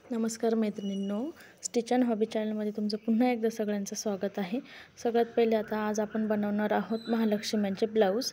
नमस्कार मैत्रिणींनो, stitch and hobby चॅनलमध्ये तुमचं पुन्हा एकदा सगळ्यांचं स्वागत आहे। सगळ्यात पहिले आता आज आपण बनवणार आहोत महालक्ष्म्यांचे ब्लाऊज।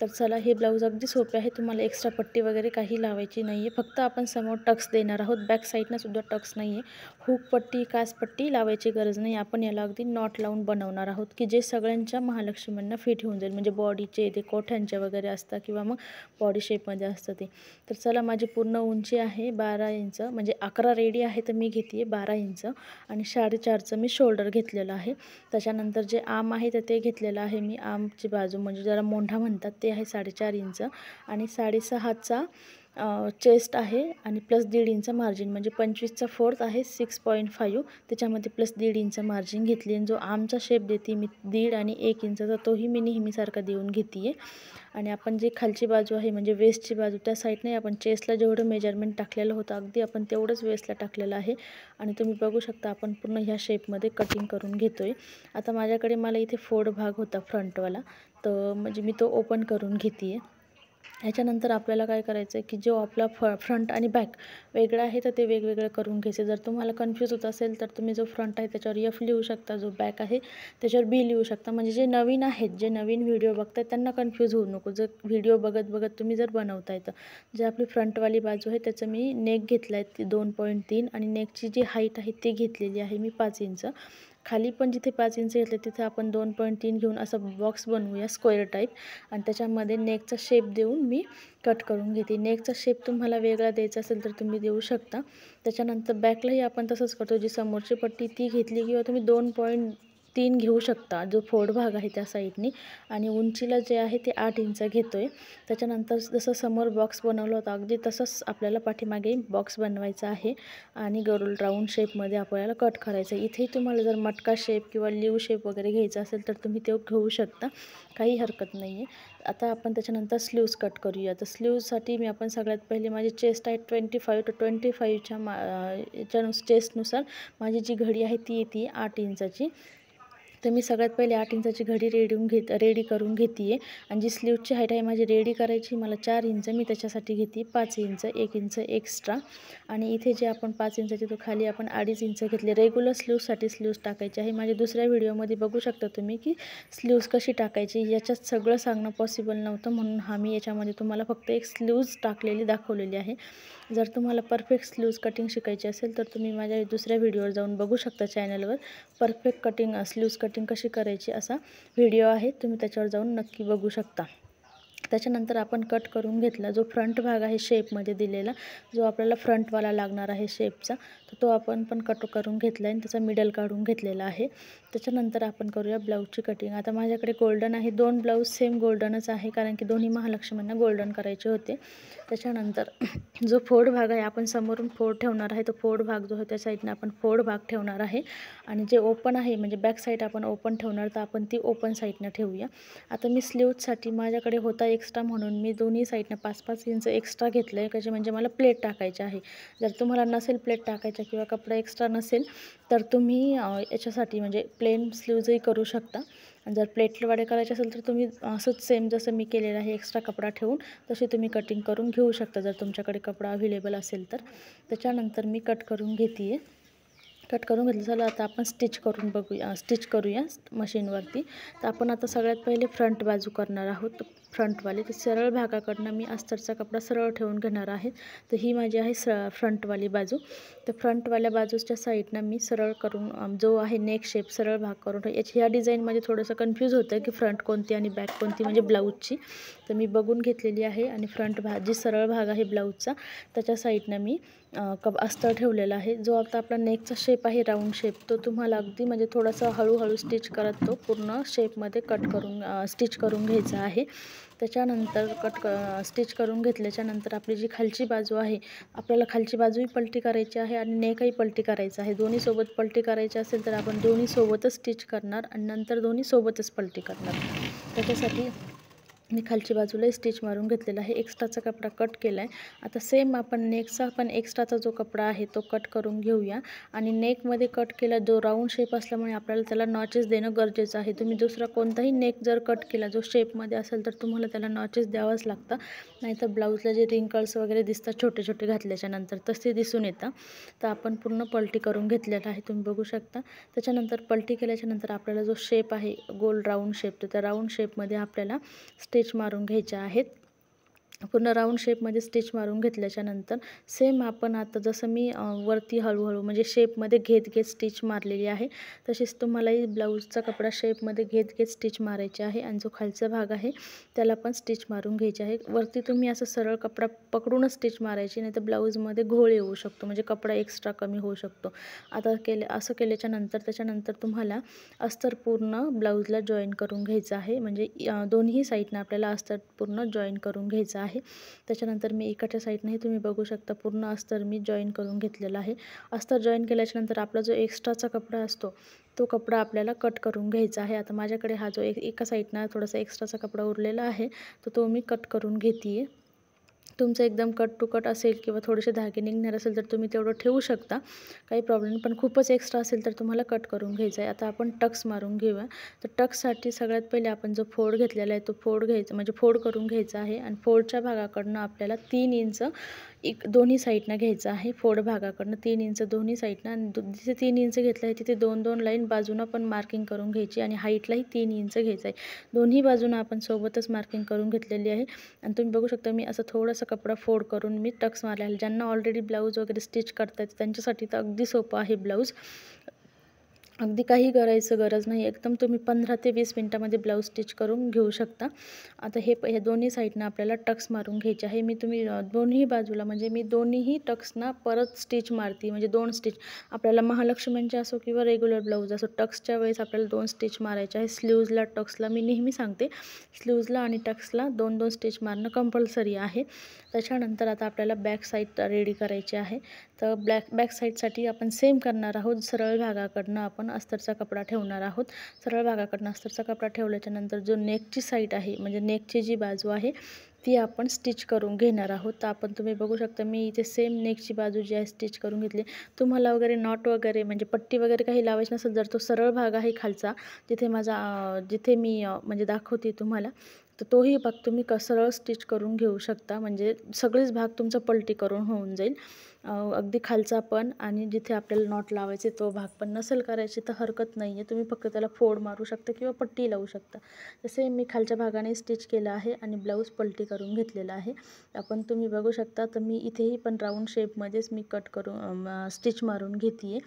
तर चला, हे ब्लाऊज अगदी सोपे आहे। तुम्हाला एक्स्ट्रा पट्टी वगैरे काही लावायची नाही आहे, फक्त आपण समोर टक्स देणार आहोत। बॅक साईडनं सुद्धा टक्स नाही आहे, हुक पट्टी कास पट्टी लावायची गरज नाही। आपण याला अगदी नॉट लावून बनवणार आहोत की जे सगळ्यांच्या महालक्ष्म्यांना फिट होऊन जाईल, म्हणजे बॉडीचे ते कोठ्यांचे वगैरे असतात किंवा मग बॉडी शेपमध्ये असतं ते। तर चला, माझी पूर्ण उंची आहे 12 इंच, म्हणजे 11 रेडी आहे तर मी घेते 12 इंच आणि 4.5चं मी शोल्डर घेतलेलं आहे। त्याच्यानंतर जे आर्म आहे तर ते घेतलेलं आहे मी, आर्मची बाजू म्हणजे ज्याला मोंढा म्हणतात ते आहे 4.5 इंच आणि 6.5चा चेस्ट आहे आणि प्लस 1.5 इंच मार्जिन, म्हणजे 25चा फोर्थ आहे 6.5, त्याच्यामध्ये प्लस 1.5 इंच मार्जिन घेतली आणि जो आर्मचा शेप देते मी 1.5 आणि 1 इंचचा तोही मी नेहमीसारखा देऊन घेते आहे। आणि आपण जे खालची बाजू आहे म्हणजे वेस्टची बाजू, त्या साईडने आपण चेस्टला जेवढं मेजरमेंट टाकलेलं होतं अगदी आपण तेवढंच वेस्टला टाकलेलं आहे। आणि तुम्ही बघू शकता आपण पूर्ण ह्या शेपमध्ये कटिंग करून घेतो आहे। आता माझ्याकडे मला इथे फोल्ड भाग होता फ्रंटवाला, तर म्हणजे मी तो ओपन करून घेते आहे। ह्याच्यानंतर आपल्याला काय करायचं आहे की जो आपला फ्रंट आणि बॅक वेगळा आहे तर ते वेगवेगळं करून घ्यायचं। जर तुम्हाला कन्फ्यूज होत असेल तर तुम्ही जो फ्रंट आहे त्याच्यावर F लिहू शकता, जो बॅक आहे त्याच्यावर B लिहू शकता। म्हणजे जे नवीन आहेत, जे नवीन व्हिडिओ बघतायत त्यांना कन्फ्यूज होऊ नको। जर व्हिडिओ बघत बघत तुम्ही जर बनवताय तर जे आपली फ्रंटवाली बाजू आहे त्याचं मी नेक घेतला आहे ती 2.3 आणि नेकची जी हाईट आहे ती घेतलेली आहे मी 5 इंच। खाली पण जिथे 5 इंच घेतले तिथे आपण 2.3 घेऊन असा बॉक्स बनवूया स्क्वेअर टाईप आणि त्याच्यामध्ये नेकचा शेप देऊन मी कट करून घेते। नेकचा शेप तुम्हाला वेगळा द्यायचा असेल तर तुम्ही देऊ शकता। त्याच्यानंतर बॅकलाही आपण तसंच करतो, जी समोरची पट्टी ती घेतली किंवा तुम्ही 2.3 घेऊ शकता, जो फोल्ड भाग आहे त्या साईडनी, आणि उंचीला जे आहे ते 8 इंच घेतो आहे। त्याच्यानंतर जसं समोर बॉक्स बनवलं होतं अगदी तसंच आपल्याला पाठीमागे बॉक्स बनवायचा आहे आणि गोल राऊंड शेपमध्ये आपल्याला कट करायचं आहे। इथेही तुम्हाला जर मटका शेप किंवा लीव शेप वगैरे घ्यायचा असेल तर तुम्ही ते घेऊ शकता, काही हरकत नाही आहे। आता आपण त्याच्यानंतर स्लीव्स कट करूया। तर स्लीव्ससाठी मी आपण सगळ्यात पहिले माझी चेस्ट आहे 25 to 25च्या याच्या चेस्टनुसार माझी जी घडी आहे ती येते 8 इंचाची। तर मी सगळ्यात पहिले 8 इंचाची घडी रेडी करून घेते आहे आणि जी स्लीवची हाईट आहे माझी रेडी करायची मला 4 इंच, मी त्याच्यासाठी घेते 5 इंच, 1 इंच एक्स्ट्रा। आणि इथे जे आपण 5 इंचाची तो खाली आपण 2.5 इंच घेतले। रेग्युलर स्लीव्ससाठी स्लीव्स टाकायचे आहे। माझ्या दुसऱ्या व्हिडिओमध्ये बघू शकता तुम्ही की स्लीव्स कशी टाकायची, याच्यात सगळं सांगणं पॉसिबल नव्हतं, म्हणून मी याच्यामध्ये तुम्हाला फक्त एक स्लीव्स टाकलेली दाखवलेली आहे। जर तुम्हाला परफेक्ट स्लीव्स कटिंग शिकायची असेल तर तुम्ही माझ्या दुसऱ्या व्हिडिओवर जाऊन बघू शकता, चॅनलवर परफेक्ट कटिंग स्लीव्स कटिंग कशी करायची असा व्हिडिओ आहे, तुम्ही त्याच्यावर जाऊन नक्की बघू शकता। त्याच्यानंतर आपण कट करून घेतला जो फ्रंट भाग आहे शेपमध्ये दिलेला, जो आपल्याला फ्रंटवाला लागणार आहे शेपचा, तर तो आपण पण कट करून घेतला आणि त्याचा मिडल काढून घेतलेला आहे। त्याच्यानंतर आपण करूया ब्लाऊजची कटिंग। आता माझ्याकडे गोल्डन आहे, 2 ब्लाऊज सेम गोल्डनच आहे कारण की दोन्ही महालक्ष्म्यांना गोल्डन करायचे होते। त्याच्यानंतर जो फोल्ड भाग आहे आपण समोरून फोल्ड ठेवणार आहे, तो फोल्ड भाग जो आहे त्या साईडने आपण फोल्ड भाग ठेवणार आहे आणि जे ओपन आहे म्हणजे बॅक साईड आपण ओपन ठेवणार, तर आपण ती ओपन साईडनं ठेवूया। आता मी स्लीव्ससाठी माझ्याकडे होता एक्स्ट्रा म्हणून मी दोन्ही साईडनं 5-5 इंच एक्स्ट्रा घेतलं आहे, कसे म्हणजे मला प्लेट टाकायची आहे। जर तुम्हाला नसेल प्लेट टाकायच्या किंवा कपडा एक्स्ट्रा नसेल तर तुम्ही याच्यासाठी म्हणजे प्लेन स्लीव्जही करू शकता। आणि जर प्लेटवाडे करायचे असेल तर तुम्ही असंच सेम जसं मी केलेलं आहे एक्स्ट्रा कपडा ठेवून तशी तुम्ही कटिंग करून घेऊ शकता, जर तुमच्याकडे कपडा अवेलेबल असेल तर। त्याच्यानंतर मी कट करून घेते आहे। कट करून घेतलं, चला आता आपण स्टिच करूया मशीनवरती। तर आपण आता सगळ्यात पहिले फ्रंट बाजू करणार आहोत, फ्रंटवाली। तर सरळ भागाकडनं मी अस्तरचा कपडा सरळ ठेवून घेणार आहे। तर ही माझी आहे फ्रंटवाली बाजू। तर फ्रंटवाल्या बाजूच्या साईडनं मी सरळ करून जो आहे नेक शेप सरळ भाग करून ह्या डिझाईनमध्ये थोडंसं कन्फ्यूज होतं की फ्रंट कोणती आणि बॅक कोणती, म्हणजे ब्लाऊजची। तर मी बघून घेतलेली आहे आणि फ्रंट भाग जी सरळ भाग आहे ब्लाऊजचा त्याच्या साईडनं मी अस्तर ठेवलेला आहे। जो आता आपला नेकचा शेप आहे राऊंड शेप, तो तुम्हाला अगदी म्हणजे थोडासा हळूहळू स्टिच करत तो पूर्ण शेपमध्ये स्टिच करून घ्यायचा आहे। त्याच्यानंतर स्टिच करून घेतल्याच्यानंतर आपली जी खालची बाजू आहे, आपल्याला खालची बाजूही पलटी करायची आहे आणि नेकही पलटी करायचा आहे। दोन्ही सोबत पलटी करायची असेल तर आपण दोन्ही सोबतच स्टिच करणार आणि नंतर दोन्ही सोबतच पलटी करणार। त्याच्यासाठी मी खालची बाजूला स्टिच मारून घेतलेला आहे, एक्स्ट्राचा कपडा कट केला आहे। आता सेम आपण नेकचा पण एक्स्ट्राचा जो कपडा आहे तो कट करून घेऊया। आणि नेकमध्ये कट केला जो राऊंड शेप असल्यामुळे आपल्याला त्याला नॉचेस देणं गरजेचं आहे। तुम्ही दुसरा कोणताही नेक जर कट केला जो शेपमध्ये असेल तर तुम्हाला त्याला नॉचेस द्यावंच लागतं, नाहीतर ब्लाऊजला जे रिंकल्स वगैरे दिसतात छोटे छोटे घातल्याच्या नंतर तसे दिसून येतं। तर आपण पूर्ण पलटी करून घेतलेला आहे, तुम्ही बघू शकता। त्याच्यानंतर पलटी केल्याच्या नंतर आपल्याला जो शेप आहे गोल राऊंड शेप, तर त्या राऊंड शेपमध्ये आपल्याला स्टिच मारून घ्यायच्या आहेत। पूर्ण राऊंड शेपमध्ये स्टिच मारून घेतल्याच्या नंतर सेम आपण आता जसं मी वरती हळूहळू म्हणजे शेपमध्ये घेत स्टिच मारलेली आहे, तशीच तुम्हालाही ब्लाऊजचा कपडा शेपमध्ये घेत स्टिच मारायचे आहे। आणि जो खालचा भाग आहे त्याला पण स्टिच मारून घ्यायचे आहे। वरती तुम्ही असं सरळ कपडा पकडूनच स्टिच मारायची, नाही तर ब्लाऊजमध्ये घोळ येऊ शकतो, म्हणजे कपडा एक्स्ट्रा कमी होऊ शकतो। आता असं केल्याच्या नंतर त्याच्यानंतर तुम्हाला अस्तर पूर्ण ब्लाऊजला जॉईन करून घ्यायचं आहे, म्हणजे दोन्ही साईडनं आपल्याला अस्तर पूर्ण जॉईन करून घ्यायचं आहे। त्याच्यानंतर मी इकडच्या साईडने तुम्ही बघू शकता पूर्ण अस्तर मी जॉईन करून घेतलेला आहे। अस्तर जॉईन केल्याच्या नंतर आपला जो एक्स्ट्राचा कपडा असतो तो कपडा आपल्याला कट करून घ्यायचा आहे। आता माझ्याकडे हा जो एका साईडनं थोडासा एक्स्ट्राचा कपडा उरलेला आहे तो मी कट करून घेते। तुमचं एकदम कट टू कट असेल किंवा थोडेसे धागे निघणार असेल तर तुम्ही तेवढं ठेवू शकता, काही प्रॉब्लेम नाही। पण खूपच एक्स्ट्रा असेल तर तुम्हाला कट करून घ्यायचं आहे। आता आपण टक्स मारून घेऊया। तर टक्ससाठी सगळ्यात पहिले आपण जो फोल्ड घेतलेला आहे तो फोल्ड घ्यायचा, म्हणजे फोल्ड करून घ्यायचा आहे। आणि फोल्डच्या भागाकडनं आपल्याला 3 इंच दोन्ही साईडनं घ्यायचं आहे। फोल्ड भागाकडनं 3 इंच दोन्ही साईडनं, आणि जिथे 3 इंच घेतलं आहे तिथे 2-2 लाईन बाजूनं पण मार्किंग करून घ्यायची, आणि हाईटलाही 3 इंच घ्यायचं आहे। दोन्ही बाजूनं आपण सोबतच मार्किंग करून घेतलेली आहे। आणि तुम्ही बघू शकता मी असं थोडंसं कपडा फोल्ड करून मी टक्स मारले आहे। ज्यांना ऑलरेडी ब्लाऊज वगैरे स्टिच करता येतं त्यांच्यासाठी तर अगदी सोपं आहे ब्लाऊज, अगदी काही करायचं गरज नाही, एकदम तुम्ही 15 ते 20 मिनटामध्ये ब्लाऊज स्टिच करून घेऊ शकता। आता हे दोन्ही साईडनं आपल्याला टक्स मारून घ्यायचे आहे। तुम्ही दोन्ही बाजूला म्हणजे मी दोन्हीही टक्सना परत स्टिच मारते, म्हणजे 2 स्टिच आपल्याला महालक्ष्मीचे असो किंवा रेग्युलर ब्लाऊज असो, टक्सच्या वेळेस आपल्याला 2 स्टिच मारायचे आहे। स्लीव्जला टक्सला मी नेहमी सांगते स्लीव्जला आणि टक्सला 2-2 स्टिच मारणं कंपल्सरी आहे। त्याच्यानंतर आता आपल्याला बॅक साईड रेडी करायची आहे। तर बॅक साईडसाठी आपण सेम करणार आहोत। सरळ भागाकडनं आपण अस्तरचा कपडा ठेवणार आहोत। सरळ भागाकडनं अस्तरचा कपडा ठेवल्याच्या नंतर जो नेकची साईड आहे, म्हणजे नेकची जी बाजू आहे ती आपण स्टिच करून घेणार आहोत। तर आपण तुम्ही बघू शकता मी इथे सेम नेकची बाजू जी आहे स्टिच करून घेतली। तुम्हाला वगैरे नॉट वगैरे म्हणजे पट्टी वगैरे काही लावायची नसेल, जर तो सरळ भाग आहे खालचा जिथे मी म्हणजे दाखवते तुम्हाला, तर तोही भाग तुम्ही सरळ स्टिच करून घेऊ शकता, म्हणजे सगळेच भाग तुमचा पलटी करून होऊन जाईल। अगदी खालचा पण आणि जिथे आपल्याला नॉट लावायचे तो भाग पण, नसेल करायची तर हरकत नाही आहे, तुम्ही फक्त त्याला फोड मारू शकता किंवा पट्टी लावू शकता। तसे मी खालच्या भागाने स्टिच केलं आहे आणि ब्लाऊज पलटी करून घेतलेला आहे। आपण तुम्ही बघू शकता तर मी इथेही पण राऊंड शेपमध्येच मी कट करून स्टिच मारून घेते आहे।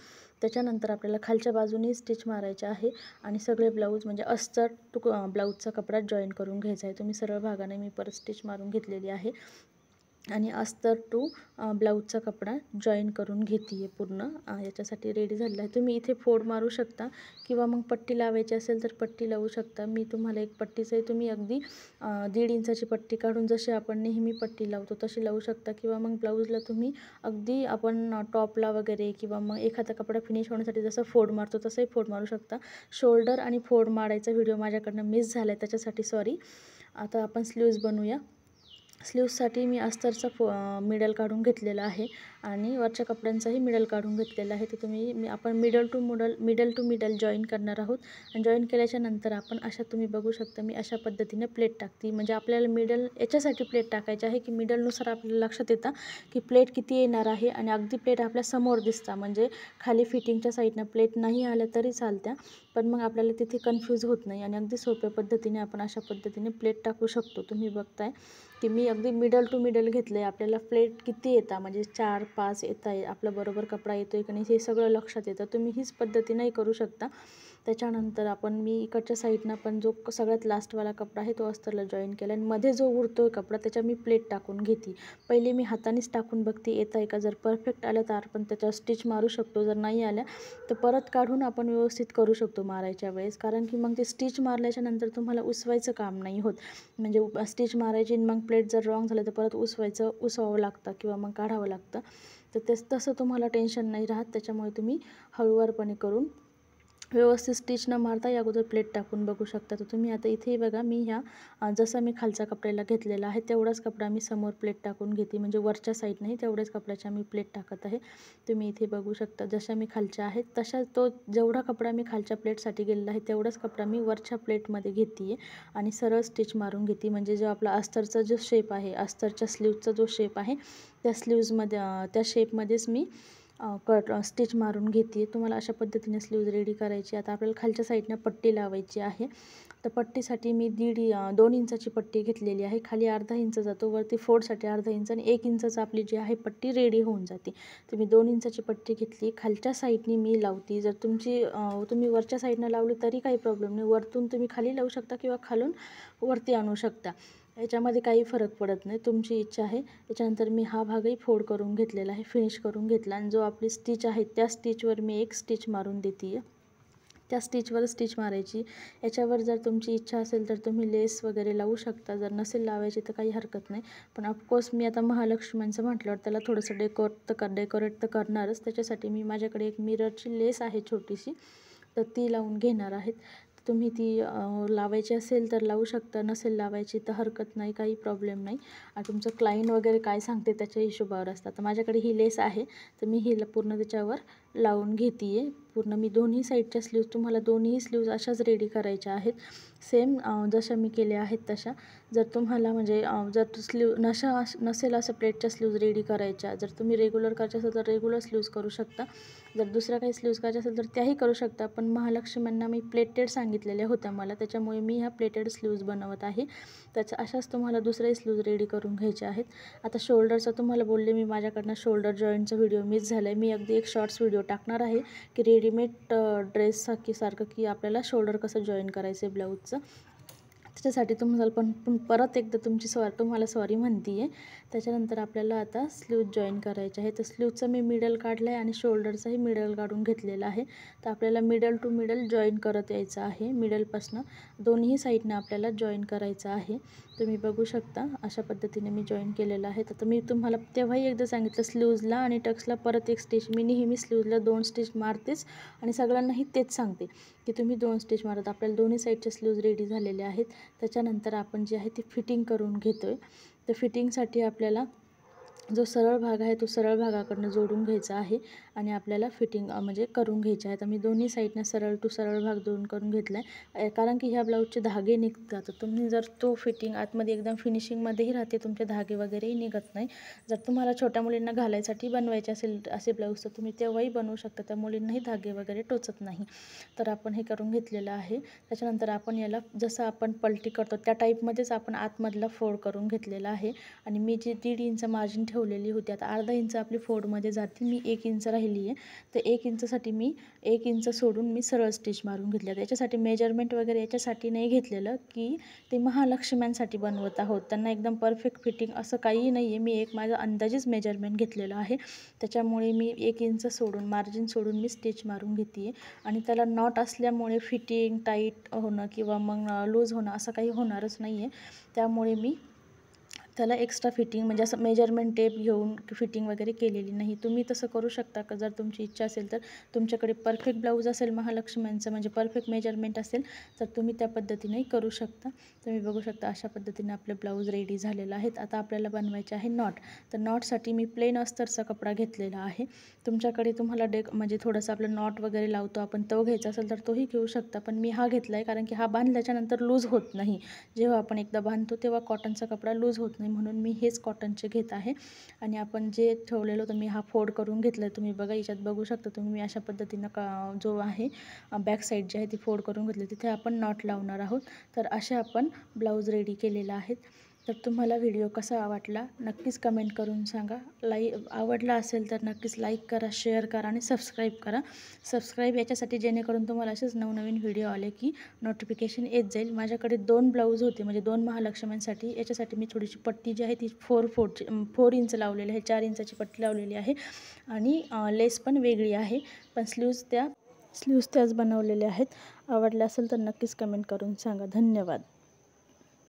त्याच्यानंतर आपल्याला खालच्या बाजूने स्टिच मारायचे आहे आणि सगळे ब्लाऊज म्हणजे अस्तर ब्लाऊजचा कपडा जॉईन करून घ्यायचा आहे। तुम्ही सरळ भागाने मी परत स्टिच मारून घेतलेली आहे आणि अस्तर टू ब्लाऊजचा कपडा जॉईन करून घेते आहे पूर्ण, याच्यासाठी रेडी झालेला आहे। तुम्ही इथे फोड मारू शकता किंवा मग पट्टी लावायची असेल तर पट्टी लावू शकता। मी तुम्हाला एक पट्टीचं आहे, तुम्ही अगदी 1.5 इंचाची पट्टी काढून जशी आपण नेहमी पट्टी लावतो तशी लावू शकता, किंवा मग ब्लाऊजला तुम्ही अगदी आपण टॉपला वगैरे किंवा मग एखादा कपडा फिनिश होण्यासाठी जसं फोड मारतो तसंही फोड मारू शकता। शोल्डर आणि फोड मारायचा व्हिडिओ माझ्याकडनं मिस झाला आहे, त्याच्यासाठी सॉरी। आता आपण स्लीव्ज बनवूया। स्लीव्जसाठी मी अस्तरचा मिडल काढून घेतलेला आहे आणि वरच्या कपड्यांचाही मिडल काढून घेतलेला आहे। तर आपण मिडल टू मिडल जॉईन करणार आहोत। आणि जॉईन केल्याच्या नंतर आपण अशा तुम्ही बघू शकता मी अशा पद्धतीने प्लेट टाकते, म्हणजे आपल्याला मिडल याच्यासाठी प्लेट टाकायची आहे की मिडलनुसार आपल्याला लक्षात येतं की प्लेट किती येणार आहे, आणि अगदी प्लेट आपल्या समोर दिसतं, म्हणजे खाली फिटिंगच्या साईडनं प्लेट नाही आल्या तरी चालत्या, पण मग आपल्याला तिथे कन्फ्यूज होत नाही आणि अगदी सोप्या पद्धतीने आपण अशा पद्धतीने प्लेट टाकू शकतो। तुम्ही बघताय की मी अगदी मिडल टू मिडल घेतलं आहे। आपल्याला प्लेट किती येतात म्हणजे 4-5 येत आहे, आपला बरोबर कपडा येतो आहे की नाही हे सगळं लक्षात येतं। तुम्ही हीच पद्धतीनेही करू शकता। त्याच्यानंतर मी इकडच्या साईडनं पण जो सगळ्यात लास्टवाला कपडा आहे तो अस्तरला जॉईन केला आणि मध्ये जो उरतो आहे कपडा त्याच्या मी प्लेट टाकून घेते। पहिले मी हातानेच टाकून बघते येत आहे का, जर परफेक्ट आलं तर आपण त्याच्यावर स्टिच मारू शकतो, जर नाही आल्या तर परत काढून आपण व्यवस्थित करू शकतो मारायच्या वेळेस, कारण की मग ते स्टिच मारल्याच्या नंतर तुम्हाला उसवायचं काम नाही होत, म्हणजे स्टिच मारायची मग प्लेट जर रॉंग झालं तर परत उसवावं लागतं किंवा मग काढावं लागतं। तर तसं तुम्हाला टेन्शन नाही राहत, त्याच्यामुळे तुम्ही हळूवारपणे करून व्यवस्थित स्टिच न मारता या अगोदर प्लेट टाकून बघू शकता. तर तुम्ही आता इथे बघा, मी ह्या जसा मी खालचा कपड्याला घेतलेला आहे तेवढाच कपडा मी समोर प्लेट टाकून घेते, म्हणजे वरच्या साईड नाही, तेवढ्याच कपड्याच्या मी प्लेट टाकत आहे. तुम्ही इथे बघू शकता, जशा मी खालच्या आहेत तशा तो जेवढा कपडा मी खालच्या प्लेटसाठी गेलेला आहे तेवढाच कपडा मी वरच्या प्लेटमध्ये घेते आहे आणि सरळ स्टिच मारून घेते. म्हणजे जो आपला अस्तरचा जो शेप आहे, अस्तरच्या स्लीवचा जो शेप आहे त्या स्लीव्जमध्ये त्या शेपमध्येच मी स्टिच मारून घेते. तुम्हाला अशा पद्धतीने स्लीव्ज रेडी करायची. आता आपल्याला खालच्या साईडनं पट्टी लावायची आहे. तर पट्टीसाठी मी 2 इंचाची पट्टी घेतलेली आहे. खाली अर्धा इंच जातो, वरती फोल्डसाठी अर्धा इंच आणि 1 इंचच आपली जी आहे पट्टी रेडी होऊन जाते. तर मी 2 इंचाची पट्टी घेतली. खालच्या साईडनी मी लावते. जर तुम्ही वरच्या साईडनं लावली तरी काही प्रॉब्लेम नाही. वरतून तुम्ही खाली लावू शकता किंवा खालून वरती आणू शकता. याच्यामध्ये काही फरक पडत नाही, तुमची इच्छा आहे. त्याच्यानंतर मी हा भागही फोल्ड करून घेतलेला आहे, फिनिश करून घेतला आणि जो आपली स्टिच आहे त्या स्टिचवर मी एक स्टिच मारून देते आहे. त्या स्टिचवर स्टिच मारायची. याच्यावर जर तुमची इच्छा असेल तर तुम्ही लेस वगैरे लावू शकता, जर नसेल लावायची तर काही हरकत नाही. पण ऑफकोर्स मी आता महालक्ष्म्यांचं म्हटल्यावर त्याला थोडंसं डेकोरेट तर करणारच. त्याच्यासाठी मी माझ्याकडे एक मिररची लेस आहे छोटीशी, तर ती लावून घेणार आहेत. तुम्ही ती लावायची असेल तर लावू शकता, नसेल लावायची तर हरकत नाही, काही प्रॉब्लेम नाही. आणि तुमचं क्लायंट वगैरे काय सांगते त्याच्या हिशोबावर असतं. तर माझ्याकडे ही लेस आहे, तर मी ही पूर्ण त्याच्यावर लावून घेते आहे. पूर्ण मी दोन्ही साईडच्या स्लीव्ज, तुम्हाला दोन्ही स्लीव्ज अशाच रेडी करायच्या आहेत, सेम जशा मी केल्या आहेत तशा. जर तुम्हाला म्हणजे जर नसेल असं प्लेटच्या स्लीव्ज रेडी करायच्या, जर तुम्ही रेग्युलर करायचं असेल तर रेग्युलर स्लीव्ज करू शकता. जर दुसऱ्या काही स्लीव्ज करायच्या असेल तर त्याही करू शकता. पण महालक्ष्म्यांना मी प्लेटेड सांगितलेल्या होत्या मला, त्याच्यामुळे मी ह्या प्लेटेड स्लीव्ज बनवत आहे. अशाच तुम्हाला दुसऱ्याही स्लीव्ज रेडी करून घ्यायच्या आहेत. आता शोल्डरचा तुम्हाला बोलले मी, माझ्याकडनं शोल्डर जॉईंटचा व्हिडिओ मिस झाला आहे. मी अगदी एक शॉर्ट्स व्हिडिओ टाकणार आहे की रेडीमेड ड्रेससारखं की आपल्याला शोल्डर कसं जॉईन करायचं आहे ब्लाऊजचं. त्याच्यासाठी तुम्हाला परत एकदा तुम्हाला सॉरी म्हणते आहे. त्याच्यानंतर आपल्याला आता स्लीव्ज जॉईन करायचे आहे. तर स्लीव्जचं मी मिडल काढलं आहे आणि शोल्डरचाही मिडल काढून घेतलेला आहे. तर आपल्याला मिडल टू मिडल जॉईन करत यायचं आहे. मिडलपासनं दोन्ही साईडनं आपल्याला जॉईन करायचं आहे. तुम्ही बघू शकता अशा पद्धतीने मी जॉईन केलेलं आहे. तर मी तुम्हाला तेव्हाही एकदा सांगितलं, स्लीव्जला आणि टक्सला परत एक स्टिच. मी नेहमी स्लीव्जला 2 स्टिच मारतेच आणि सगळ्यांनाही तेच सांगते की तुम्ही 2 स्टिच मारत. आपल्याला दोन्ही साईडच्या स्लीव्ज रेडी झालेल्या आहेत. त्याच्यानंतर आपण जी आहे ती फिटिंग करून घेतो आहे. तर फिटिंगसाठी आपल्याला जो सरळ भाग आहे तो सरळ भागाकडनं जोडून घ्यायचा आहे आणि आपल्याला फिटिंग म्हणजे करून घ्यायची आहे. तर मी दोन्ही साईडनं सरळ टू सरळ भाग जोडून करून घेतला आहे, कारण की ह्या ब्लाऊजचे धागे निघतात. तुम्ही जर तो फिटिंग आतमध्ये एकदम फिनिशिंगमध्येही राहते, तुमचे धागे वगैरेही निघत नाही. जर तुम्हाला छोट्या मुलींना घालायसाठी बनवायचे असेल असे ब्लाऊज तर तुम्ही तेव्हाही बनवू शकता, त्या मुलींनाही धागे वगैरे टोचत नाही. तर आपण हे करून घेतलेलं आहे. त्याच्यानंतर आपण याला जसं आपण पलटी करतो त्या टाईपमध्येच आपण आतमधला फोल्ड करून घेतलेला आहे आणि मी जी 1.5 इंच मार्जिन ठेवलेली होती, आता अर्धा इंच आपली फोल्डमध्ये जाते. मी 1 इंच राहिली आहे, तर 1 इंचसाठी मी 1 इंच सोडून मी सरळ स्टिच मारून घेतल्या. त्याच्यासाठी मेजरमेंट वगैरे याच्यासाठी नाही घेतलेलं की ते महालक्ष्म्यांसाठी बनवत आहोत, त्यांना एकदम परफेक्ट फिटिंग असं काहीही नाही आहे. मी एक माझं अंदाजेच मेजरमेंट घेतलेलं आहे, त्याच्यामुळे मी 1 इंच सोडून मार्जिन सोडून मी स्टिच मारून घेते आहे. आणि त्याला नॉट असल्यामुळे फिटिंग टाईट होणं किंवा मग लूज होणं असं काही होणारच नाही आहे. त्यामुळे मी त्याला एक्स्ट्रा फिटिंग म्हणजे असं मेजरमेंट टेप घेऊन फिटिंग वगैरे केलेली नाही. तुम्ही तसं करू शकता का, जर तुमची इच्छा असेल तर. तुमच्याकडे परफेक्ट ब्लाऊज असेल महालक्ष्म्यांचं म्हणजे परफेक्ट मेजरमेंट असेल तर तुम्ही त्या पद्धतीनेही करू शकता. तुम्ही बघू शकता अशा पद्धतीने आपले ब्लाऊज रेडी झालेलं आहेत. आता आपल्याला बनवायचे आहे नॉट. तर नॉटसाठी मी प्लेन अस्तरचा कपडा घेतलेला आहे. तुमच्याकडे तुम्हाला म्हणजे थोडंसं आपलं नॉट वगैरे लावतो आपण तो घ्यायचा असेल तर तोही घेऊ शकता, पण मी हा घेतला आहे कारण की हा बांधल्याच्यानंतर लूज होत नाही. जेव्हा आपण एकदा बांधतो तेव्हा कॉटनचा कपडा लूज होत नाही, म्हणून मी हेच कॉटनचे घेत आहे. आणि आपण जे ठेवलेलं होतं मी हा फोल्ड करून घेतला आहे. तुम्ही बघा याच्यात बघू शकता तुम्ही, मी अशा पद्धतीनं जो आहे बॅक साईड जी आहे ती फोल्ड करून घेतली, तिथे आपण नॉट लावणार आहोत. तर असे आपण ब्लाऊज रेडी केलेला आहे. तर तुम्हाला व्हिडिओ कसा वाटला नक्कीच कमेंट करून सांगा. आवडला असेल तर नक्कीच लाईक करा, शेअर करा आणि सबस्क्राईब करा. सबस्क्राईब याच्यासाठी जेणेकरून तुम्हाला असेच नवनवीन व्हिडिओ आले की नोटिफिकेशन येत जाईल. माझ्याकडे 2 ब्लाऊज होते म्हणजे 2 महालक्ष्म्यांसाठी. याच्यासाठी मी थोडीशी पट्टी जी आहे ती 4 इंच लावलेली आहे, 4 इंचाची पट्टी लावलेली आहे आणि लेस पण वेगळी आहे, पण स्लीव्ज त्याच बनवलेल्या आहेत. आवडलं असेल तर नक्कीच कमेंट करून सांगा. धन्यवाद.